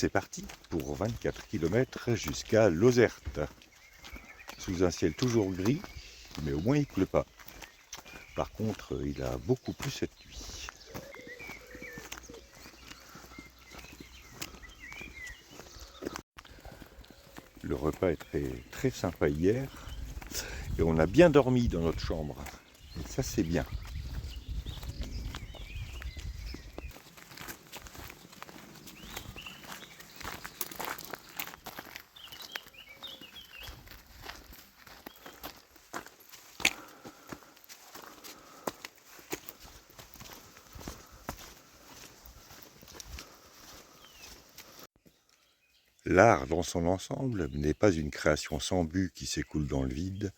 c'est parti pour 24 km jusqu'à Lozerte. Sous un ciel toujours gris, mais au moins il ne pleut pas. Par contre, il a beaucoup plu cette nuit. Le repas est très sympa hier et on a bien dormi dans notre chambre. Et ça, c'est bien. L'art dans son ensemble n'est pas une création sans but qui s'écoule dans le vide,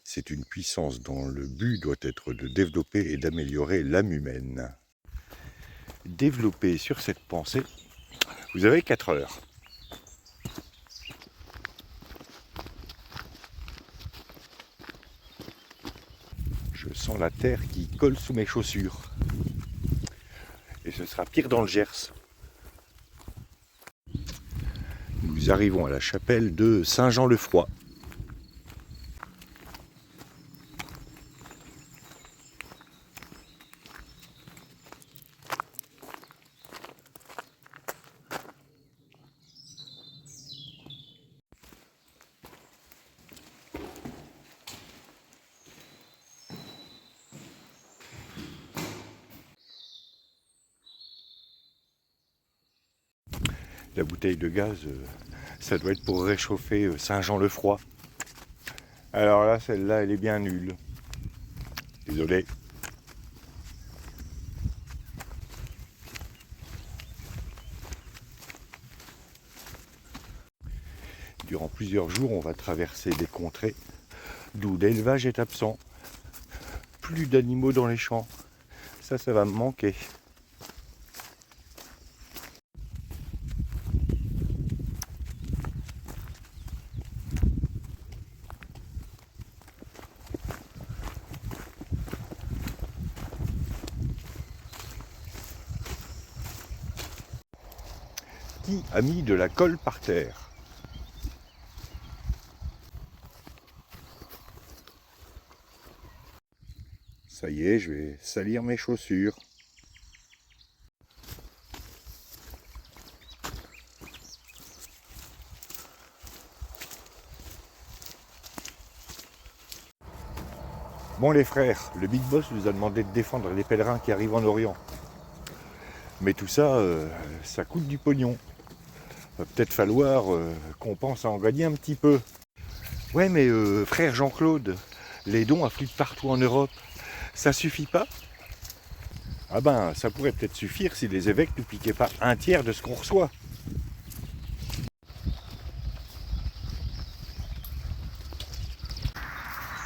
c'est une puissance dont le but doit être de développer et d'améliorer l'âme humaine. Développer sur cette pensée, vous avez 4 heures. Je sens la terre qui colle sous mes chaussures. Et ce sera pire dans le Gers. Nous arrivons à la chapelle de Saint-Jean-le-Froid. La bouteille de gaz, ça doit être pour réchauffer Saint-Jean-le-Froid. Alors là, celle-là, elle est bien nulle. Désolé. Durant plusieurs jours, on va traverser des contrées d'où l'élevage est absent. Plus d'animaux dans les champs. Ça va me manquer. Qui a mis de la colle par terre? Ça y est, je vais salir mes chaussures. Bon les frères, le Big Boss nous a demandé de défendre les pèlerins qui arrivent en Orient. Mais tout ça, ça coûte du pognon. Va peut-être falloir qu'on pense à en gagner un petit peu. Ouais mais frère Jean-Claude, les dons affluent de partout en Europe. Ça suffit pas? Ah ben, ça pourrait peut-être suffire si les évêques ne piquaient pas un tiers de ce qu'on reçoit.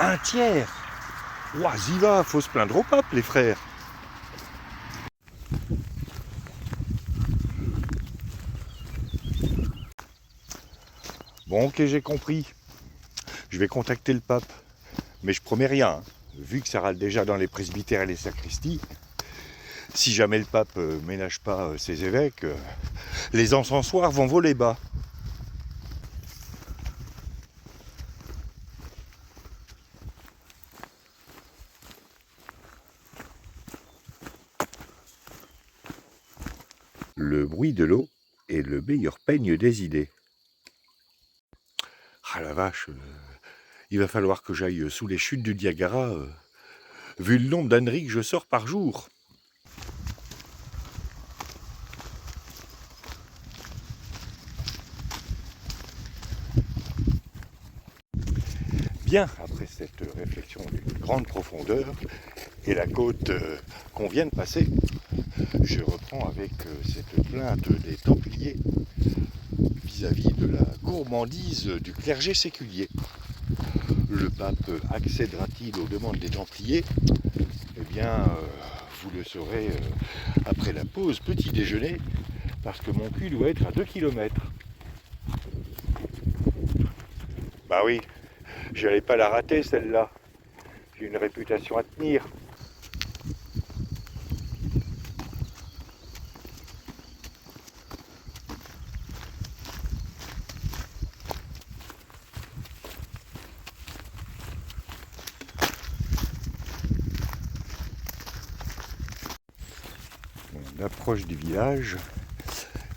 Un tiers? Ouah, y va, faut se plaindre au pape, les frères. Bon, ok, j'ai compris. Je vais contacter le pape. Mais je promets rien, hein. Vu que ça râle déjà dans les presbytères et les sacristies, si jamais le pape ménage pas ses évêques, les encensoirs vont voler bas. Le bruit de l'eau est le meilleur peigne des idées. Ah la vache, il va falloir que j'aille sous les chutes du Niagara, vu le nombre d'âneries que je sors par jour. Bien, après cette réflexion d'une grande profondeur et la côte qu'on vient de passer, je reprends avec cette plainte des Templiers vis-à-vis de la gourmandise du clergé séculier. Le pape accédera-t-il aux demandes des Templiers? Eh bien, vous le saurez après la pause petit déjeuner, parce que mon cul doit être à 2 km. Bah oui, j'allais pas la rater celle-là. J'ai une réputation à tenir. approche du village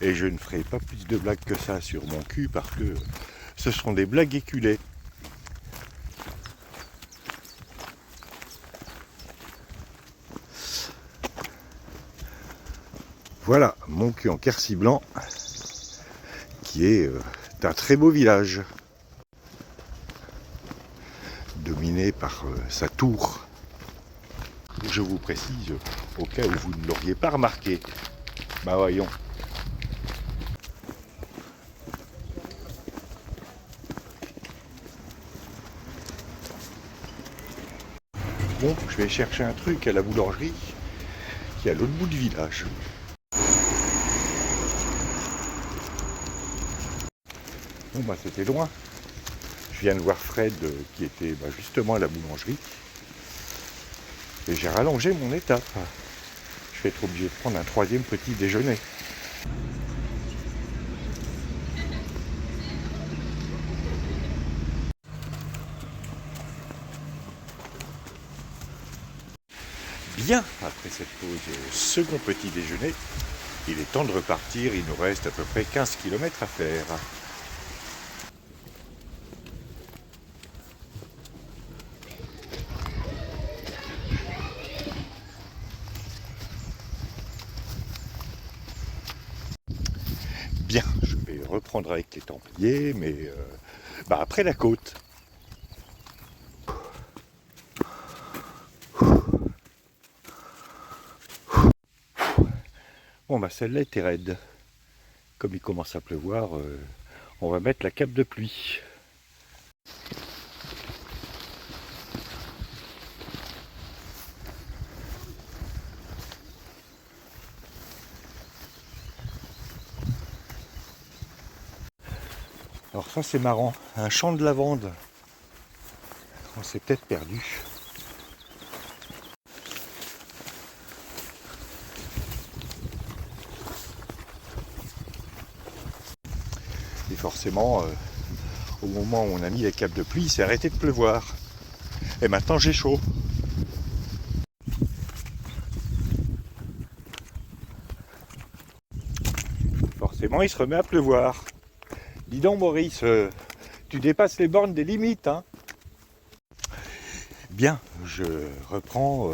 et je ne ferai pas plus de blagues que ça sur mon cul parce que ce sont des blagues éculées. Voilà mon cul en Quercy blanc qui est un très beau village dominé par sa tour. Je vous précise au cas où vous ne l'auriez pas remarqué. Bah voyons. Bon, je vais chercher un truc à la boulangerie qui est à l'autre bout du village. Bon bah c'était loin. Je viens de voir Fred qui était justement à la boulangerie. Et j'ai rallongé mon étape. Je vais être obligé de prendre un troisième petit déjeuner. Bien, après cette pause second petit déjeuner, il est temps de repartir. Il nous reste à peu près 15 km à faire. Bien, je vais reprendre avec les Templiers, mais après la côte. Bon celle-là était raide. Comme il commence à pleuvoir, on va mettre la cape de pluie. Alors ça c'est marrant, un champ de lavande. On s'est peut-être perdu. Et forcément, au moment où on a mis les capes de pluie, il s'est arrêté de pleuvoir. Et maintenant j'ai chaud. Forcément il se remet à pleuvoir. Dis donc Maurice, tu dépasses les bornes des limites, hein. Bien, je reprends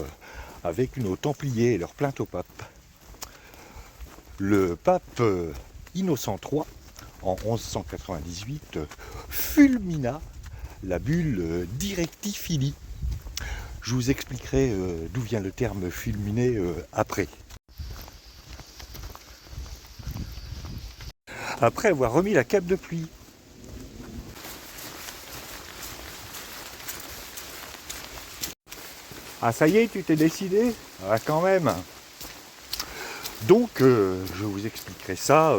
avec nos Templiers et leur plainte au pape. Le pape Innocent III, en 1198, fulmina la bulle Directi Fili. Je vous expliquerai d'où vient le terme fulminer après. Après avoir remis la cape de pluie. Ah ça y est, tu t'es décidé? Ah quand même. Donc je vous expliquerai ça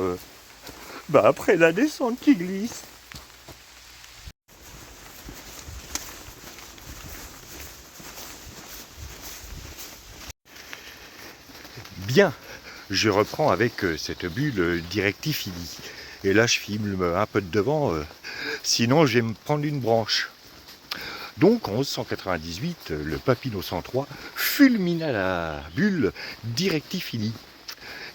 après la descente qui glisse. Bien, je reprends avec cette bulle Directi Fili. Et là je filme un peu de devant, sinon je vais me prendre une branche. Donc en 1198, le pape Innocent III fulmina la bulle Directi Fili,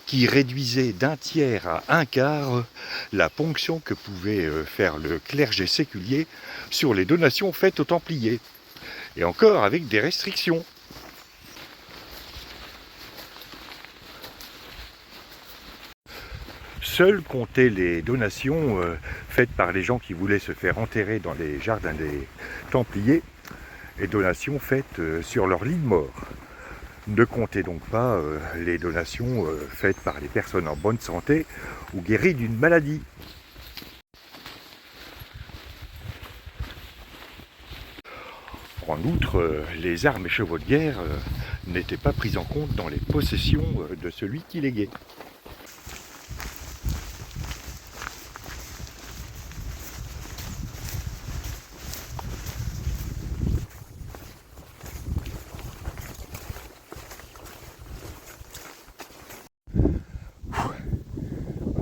qui réduisait d'un tiers à un quart la ponction que pouvait faire le clergé séculier sur les donations faites aux Templiers. Et encore avec des restrictions. Seules comptaient les donations faites par les gens qui voulaient se faire enterrer dans les jardins des Templiers, et donations faites sur leur lit de mort. Ne comptez donc pas les donations faites par les personnes en bonne santé ou guéries d'une maladie. En outre, les armes et chevaux de guerre n'étaient pas pris en compte dans les possessions de celui qui léguait.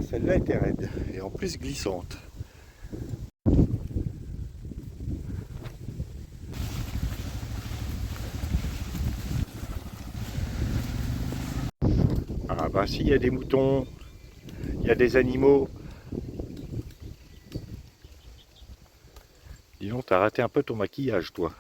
Celle-là était raide et en plus glissante. s'il y a des moutons, il y a des animaux. Dis donc, t'as raté un peu ton maquillage, toi.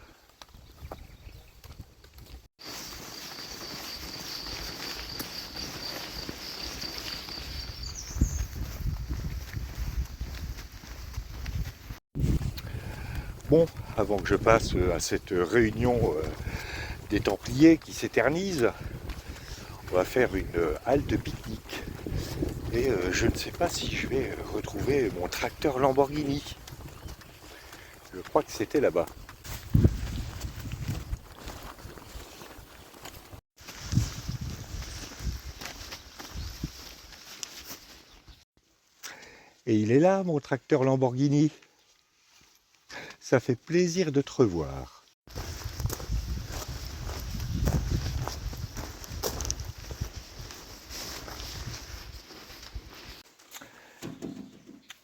Bon, avant que je passe à cette réunion des Templiers qui s'éternise, on va faire une halte pique-nique. Et je ne sais pas si je vais retrouver mon tracteur Lamborghini. Je crois que c'était là-bas. Et il est là, mon tracteur Lamborghini. Ça fait plaisir de te revoir.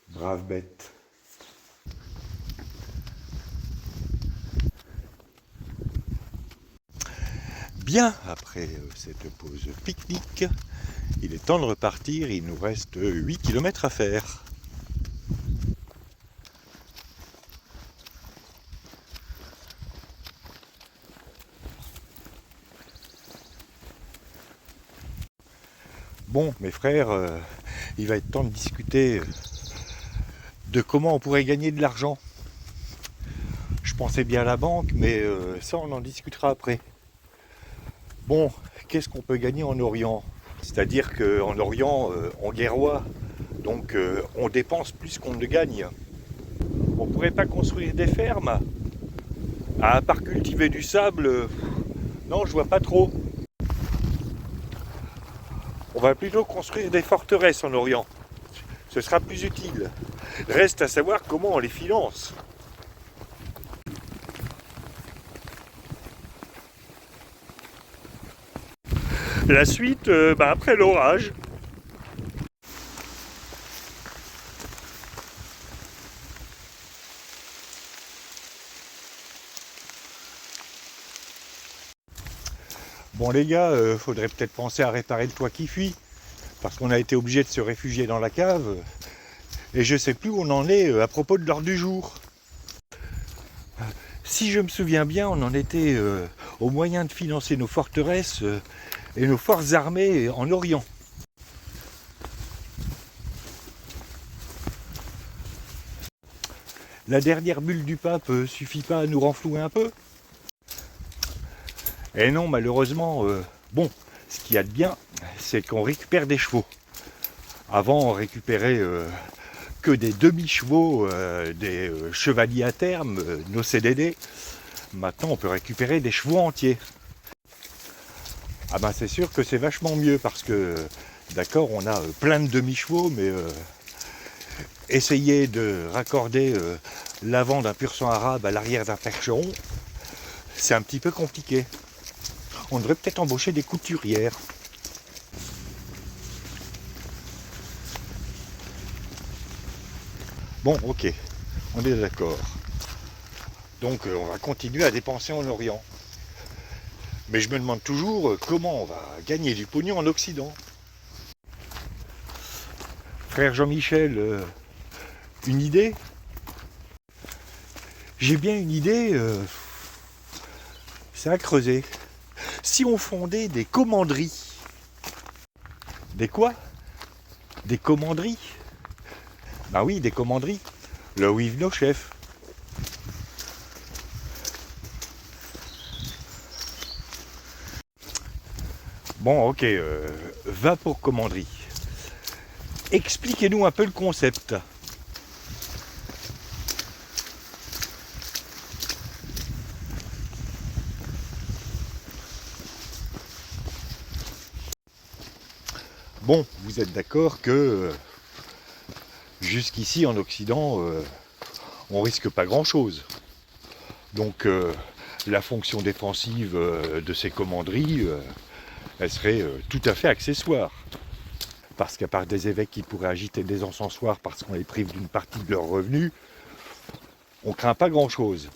Brave bête. Bien, après cette pause pique-nique, il est temps de repartir. Il nous reste 8 km à faire. Bon, mes frères, il va être temps de discuter de comment on pourrait gagner de l'argent. Je pensais bien à la banque, mais ça on en discutera après. Bon, qu'est-ce qu'on peut gagner en Orient? C'est-à-dire qu'en Orient, on guerroie, donc on dépense plus qu'on ne gagne. On pourrait pas construire des fermes? À part cultiver du sable, non, je vois pas trop. On va plutôt construire des forteresses en Orient. Ce sera plus utile. Reste à savoir comment on les finance. La suite, après l'orage. Bon les gars, faudrait peut-être penser à réparer le toit qui fuit, parce qu'on a été obligé de se réfugier dans la cave, et je sais plus où on en est à propos de l'heure du jour. Si je me souviens bien, on en était au moyen de financer nos forteresses et nos forces armées en Orient. La dernière bulle du pape suffit pas à nous renflouer un peu? Et non, malheureusement, bon, ce qu'il y a de bien, c'est qu'on récupère des chevaux. Avant, on récupérait que des demi-chevaux, des chevaliers à terme, nos CDD. Maintenant, on peut récupérer des chevaux entiers. Ah ben, c'est sûr que c'est vachement mieux parce que, d'accord, on a plein de demi-chevaux, mais essayer de raccorder l'avant d'un pur sang arabe à l'arrière d'un percheron, c'est un petit peu compliqué. On devrait peut-être embaucher des couturières. Bon, ok, on est d'accord. Donc on va continuer à dépenser en Orient. Mais je me demande toujours comment on va gagner du pognon en Occident. Frère Jean-Michel, une idée? J'ai bien une idée, c'est à creuser. Si on fondait des commanderies. Des quoi? Des commanderies? Bah oui, des commanderies. Là où vivent nos chefs. Bon, ok, va pour commanderie. Expliquez-nous un peu le concept. Bon, vous êtes d'accord que jusqu'ici en Occident, on risque pas grand-chose. Donc la fonction défensive de ces commanderies, elle serait tout à fait accessoire. Parce qu'à part des évêques qui pourraient agiter des encensoirs parce qu'on les prive d'une partie de leurs revenus, on craint pas grand-chose.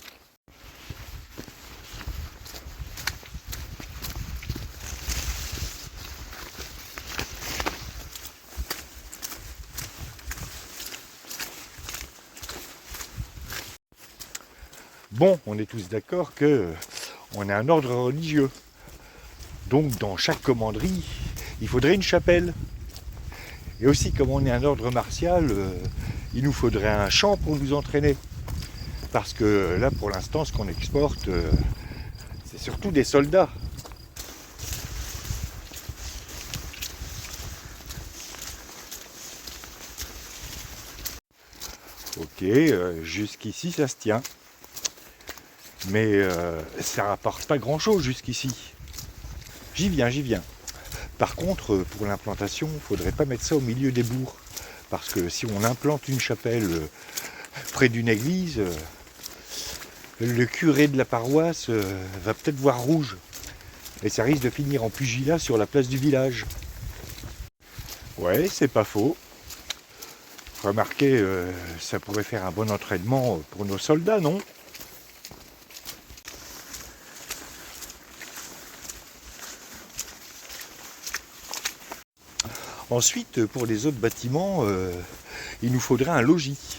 Bon, on est tous d'accord que on est un ordre religieux. Donc dans chaque commanderie, il faudrait une chapelle. Et aussi, comme on est un ordre martial, il nous faudrait un champ pour nous entraîner. Parce que là, pour l'instant, ce qu'on exporte, c'est surtout des soldats. Ok, jusqu'ici, ça se tient. Mais ça rapporte pas grand-chose jusqu'ici. J'y viens, j'y viens. Par contre, pour l'implantation, il ne faudrait pas mettre ça au milieu des bourgs. Parce que si on implante une chapelle près d'une église, le curé de la paroisse va peut-être voir rouge. Et ça risque de finir en pugilat sur la place du village. Ouais, c'est pas faux. Remarquez, ça pourrait faire un bon entraînement pour nos soldats, non? Ensuite, pour les autres bâtiments, il nous faudrait un logis.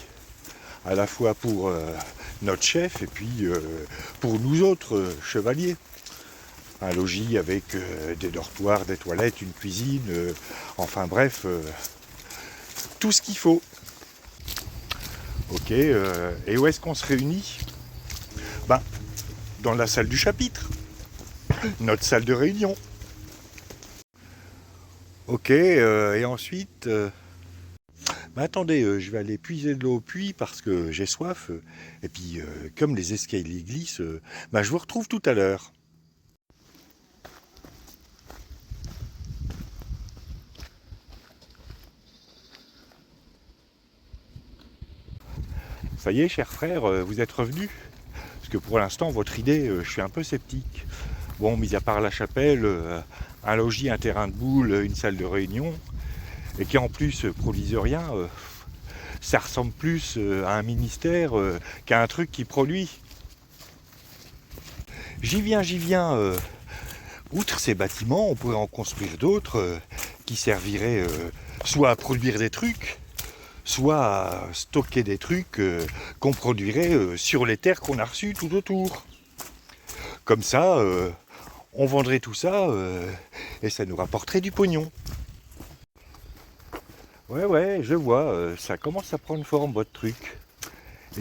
À la fois pour notre chef et puis pour nous autres chevaliers. Un logis avec des dortoirs, des toilettes, une cuisine, enfin bref, tout ce qu'il faut. Ok, et où est-ce qu'on se réunit? Ben, dans la salle du chapitre, notre salle de réunion. Ok, et ensuite... ben attendez, je vais aller puiser de l'eau au puits parce que j'ai soif. Et puis, comme les escaliers glissent, ben je vous retrouve tout à l'heure. Ça y est, cher frère, vous êtes revenu? Parce que pour l'instant, votre idée, je suis un peu sceptique. Bon, mis à part la chapelle, un logis, un terrain de boule, une salle de réunion, et qui en plus produisent rien, ça ressemble plus à un ministère qu'à un truc qui produit. J'y viens, j'y viens. Outre ces bâtiments, on pourrait en construire d'autres qui serviraient soit à produire des trucs, soit à stocker des trucs qu'on produirait sur les terres qu'on a reçues tout autour. Comme ça, on vendrait tout ça et ça nous rapporterait du pognon. Ouais, ouais, je vois, ça commence à prendre forme votre truc.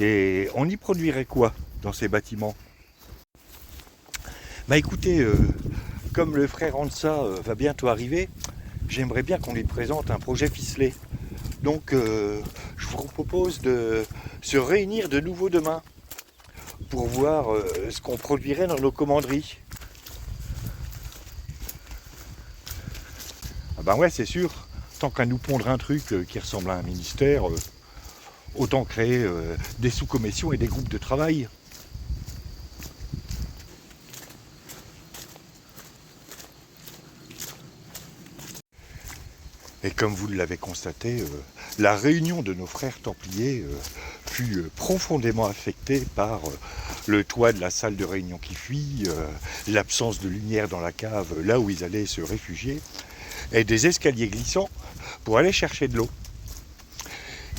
Et on y produirait quoi dans ces bâtiments? Bah écoutez, comme le frère Ansa va bientôt arriver, j'aimerais bien qu'on lui présente un projet ficelé. Donc je vous propose de se réunir de nouveau demain pour voir ce qu'on produirait dans nos commanderies. Ah ben ouais, c'est sûr, tant qu'à nous pondre un truc qui ressemble à un ministère, autant créer des sous-commissions et des groupes de travail. Et comme vous l'avez constaté, la réunion de nos frères templiers fut profondément affectée par le toit de la salle de réunion qui fuit, l'absence de lumière dans la cave là où ils allaient se réfugier, et des escaliers glissants pour aller chercher de l'eau.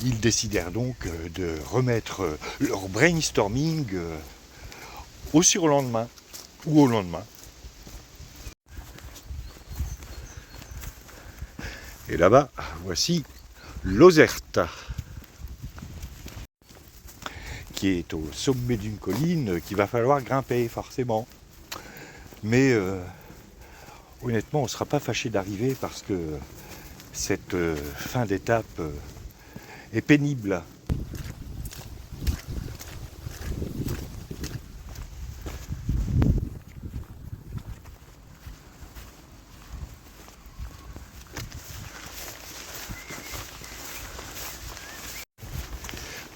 Ils décidèrent donc de remettre leur brainstorming au surlendemain ou au lendemain. Et là-bas, voici l'Oserta, qui est au sommet d'une colline qu'il va falloir grimper forcément. Mais honnêtement, on ne sera pas fâché d'arriver parce que cette fin d'étape est pénible.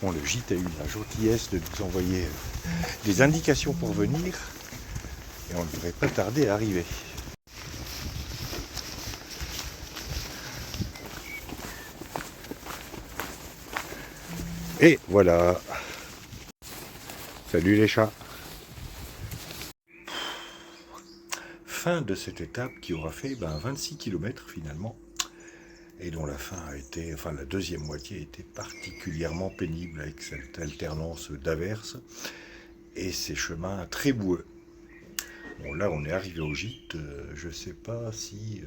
Bon, le gîte a eu la gentillesse de nous envoyer des indications pour venir et on ne devrait pas tarder à arriver. Et voilà. Salut les chats. Fin de cette étape qui aura fait 26 km finalement. Et dont la fin a été, enfin la deuxième moitié a été particulièrement pénible avec cette alternance d'averses. et ces chemins très boueux. Bon, là, on est arrivé au gîte. Je ne sais pas si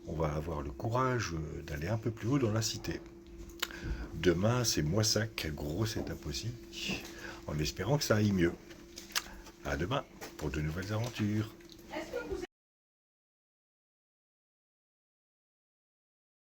on va avoir le courage d'aller un peu plus haut dans la cité. Demain, c'est Moissac, grosse étape aussi, en espérant que ça aille mieux. À demain pour de nouvelles aventures.